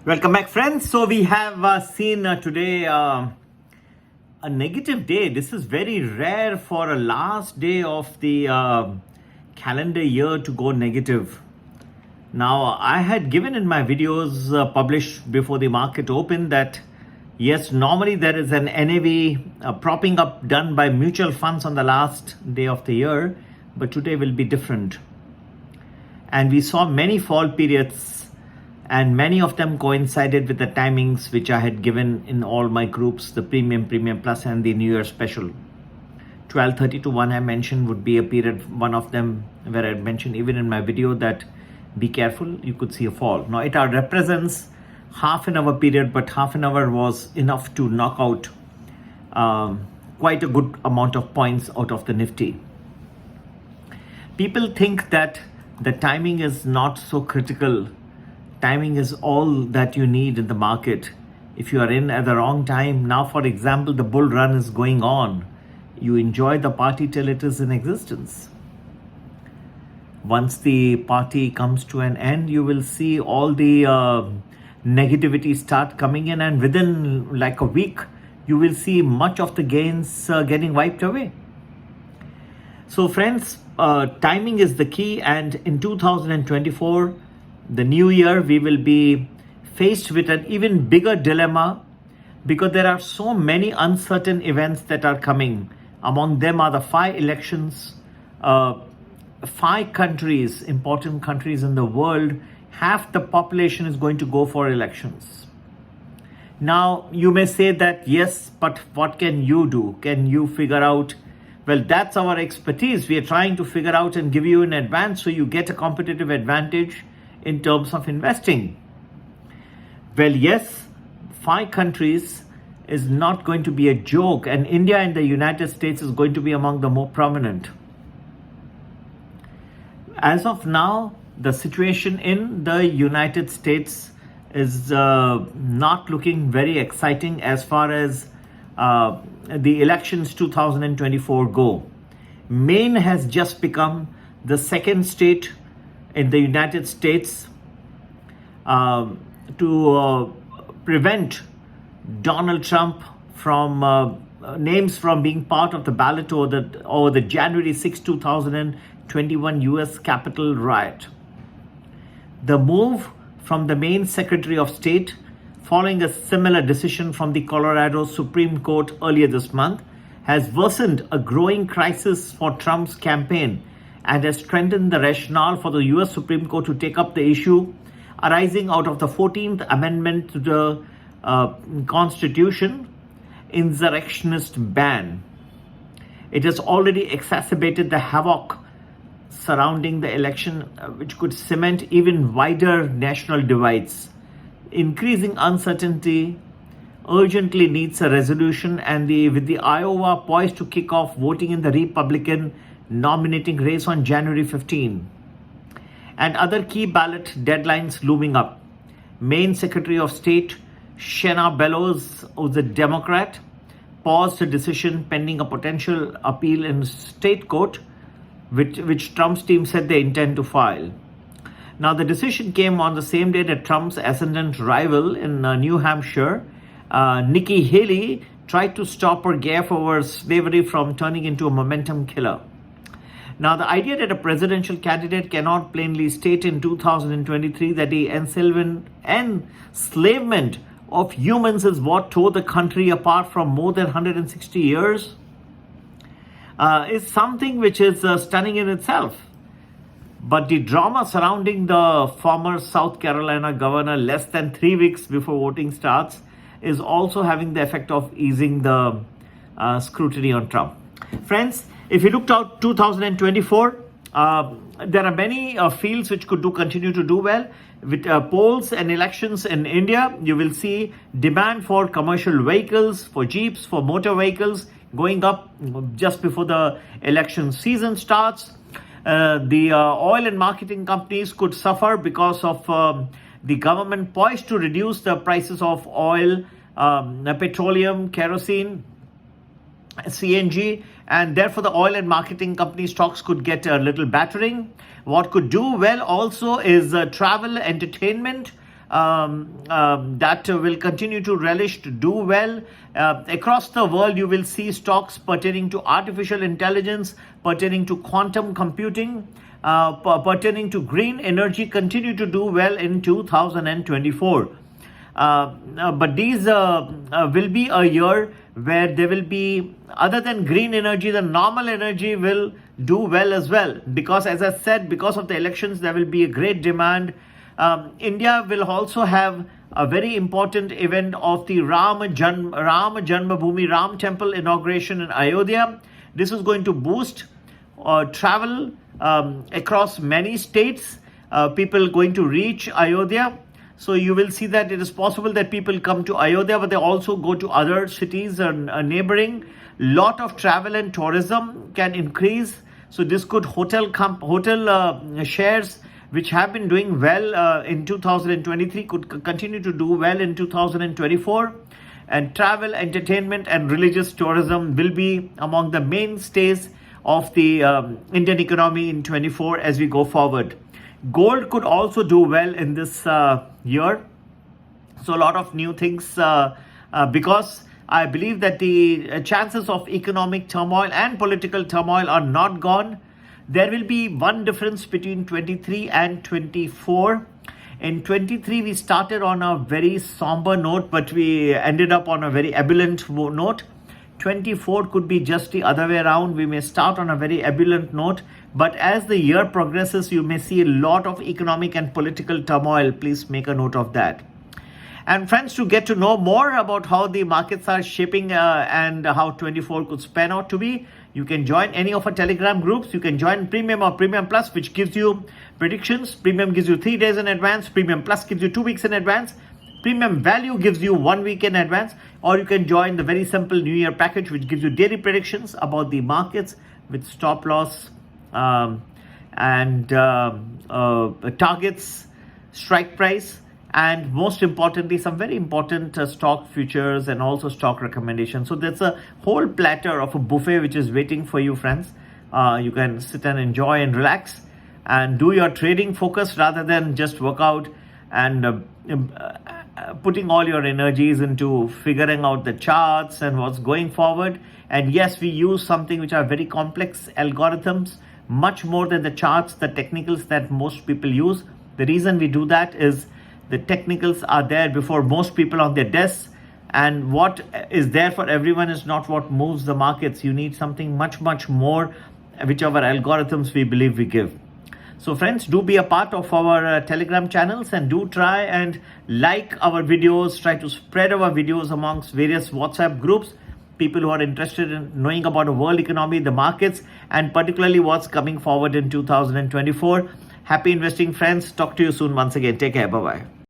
Welcome back, friends. So we have seen today a negative day. This is very rare for a last day of the calendar year to go negative. Now, I had given in my videos published before the market opened that yes, normally there is an NAV propping up done by mutual funds on the last day of the year, but today will be different. And we saw many fall periods, and many of them coincided with the timings which I had given in all my groups, the Premium, Premium Plus, and the New Year Special. 12:30 to 1 I mentioned would be a period, one of them where I mentioned even in my video that be careful, you could see a fall. Now it represents half an hour period, but half an hour was enough to knock out quite a good amount of points out of the Nifty. People think that the timing is not so critical. Timing is all that you need in the market. If you are in at the wrong time, now for example, the bull run is going on. You enjoy the party till it is in existence. Once the party comes to an end, you will see all the negativity start coming in, and within like a week, you will see much of the gains getting wiped away. So friends, timing is the key, and in 2024, the new year, we will be faced with an even bigger dilemma because there are so many uncertain events that are coming. Among them are the 5 elections. 5 countries, important countries in the world, half the population is going to go for elections. Now, you may say that, yes, but what can you do? Can you figure out? Well, that's our expertise. We are trying to figure out and give you in advance so you get a competitive advantage in terms of investing. Well, yes, 5 countries is not going to be a joke, and India and the United States is going to be among the more prominent. As of now, the situation in the United States is not looking very exciting as far as the elections 2024 go. Maine has just become the second state in the United States to prevent Donald Trump from names from being part of the ballot over the January 6, 2021 US Capitol riot. The move from the Maine Secretary of State, following a similar decision from the Colorado Supreme Court earlier this month, has worsened a growing crisis for Trump's campaign and has strengthened the rationale for the US Supreme Court to take up the issue arising out of the 14th Amendment to the Constitution, insurrectionist ban. It has already exacerbated the havoc surrounding the election, which could cement even wider national divides. Increasing uncertainty urgently needs a resolution, and with the Iowa poised to kick off voting in the Republican nominating race on January 15, and other key ballot deadlines looming up. Maine Secretary of State Shenna Bellows, who's a Democrat, paused a decision pending a potential appeal in state court, which Trump's team said they intend to file. Now, the decision came on the same day that Trump's ascendant rival in New Hampshire, Nikki Haley, tried to stop her gaffe over slavery from turning into a momentum killer. Now, the idea that a presidential candidate cannot plainly state in 2023 that the enslavement of humans is what tore the country apart from more than 160 years is something which is stunning in itself. But the drama surrounding the former South Carolina governor less than 3 weeks before voting starts is also having the effect of easing the scrutiny on Trump. Friends, if you looked out 2024, there are many fields which could continue to do well. With polls and elections in India, you will see demand for commercial vehicles, for jeeps, for motor vehicles going up just before the election season starts. The oil and marketing companies could suffer because of the government poised to reduce the prices of oil, petroleum, kerosene, CNG, and therefore the oil and marketing company stocks could get a little battering. What could do well also is travel, entertainment, that will continue to relish to do well. Across the world, you will see stocks pertaining to artificial intelligence, pertaining to quantum computing, pertaining to green energy continue to do well in 2024. But these will be a year where there will be, other than green energy, the normal energy will do well as well. Because as I said, because of the elections, there will be a great demand. India will also have a very important event of the Ram Janmabhoomi, Ram Temple inauguration in Ayodhya. This is going to boost travel across many states. People going to reach Ayodhya. So you will see that it is possible that people come to Ayodhya, but they also go to other cities and neighboring. Lot of travel and tourism can increase. So this could hotel shares which have been doing well in 2023 could continue to do well in 2024. And travel, entertainment and religious tourism will be among the mainstays of the Indian economy in 24 as we go forward. Gold could also do well in this year. So a lot of new things because I believe that the chances of economic turmoil and political turmoil are not gone. There will be one difference between 23 and 24. In 23, we started on a very somber note, but we ended up on a very ebullient note. 24 could be just the other way around. We may start on a very ebullient note, but as the year progresses, you may see a lot of economic and political turmoil. Please make a note of that. And friends, to get to know more about how the markets are shaping and how 24 could span out to be, you can join any of our Telegram groups. You can join Premium or Premium Plus, which gives you predictions. Premium gives you 3 days in advance. Premium Plus gives you 2 weeks in advance. Premium Value gives you 1 week in advance. Or you can join the very simple New Year package, which gives you daily predictions about the markets with stop loss and targets, strike price, and most importantly, some very important stock futures and also stock recommendations. So there's a whole platter of a buffet which is waiting for you, friends. You can sit and enjoy and relax and do your trading focus rather than just work out and putting all your energies into figuring out the charts and what's going forward. And yes, we use something which are very complex algorithms, much more than the charts, the technicals that most people use. The reason we do that is the technicals are there before most people on their desks, and what is there for everyone is not what moves the markets. You need something much more, whichever algorithms we believe we give. So friends, do be a part of our Telegram channels and do try and like our videos, try to spread our videos amongst various WhatsApp groups, people who are interested in knowing about the world economy, the markets, and particularly what's coming forward in 2024. Happy investing, friends. Talk to you soon once again. Take care. Bye-bye.